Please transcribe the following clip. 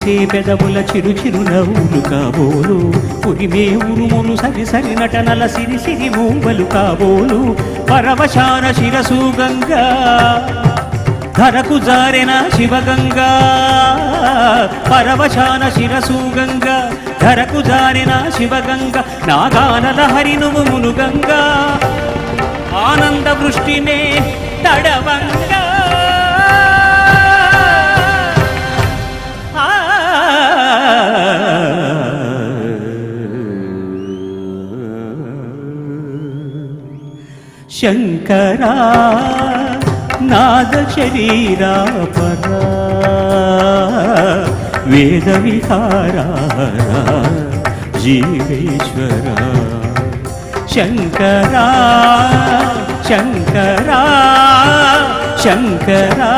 పెదవుల చిరు చిరు నవ్వులు కాబోలు ఉరిమే ఉరుములు సరి సరి నటనల సిరి సిరి మూవలు కాబోలు పరవశాన శిరసు గంగా ధరకు జారెన శివగంగా పరవశాన శిరసు గంగా ధరకు జారెన శివగంగా నాగానల హరినుము మునుగంగా ఆనంద వృష్టినే తడవంగా శంకరా నాద శరీరా పరా వేద విహారా జీవేశ్వరా శంకరా శంకరా శంకరా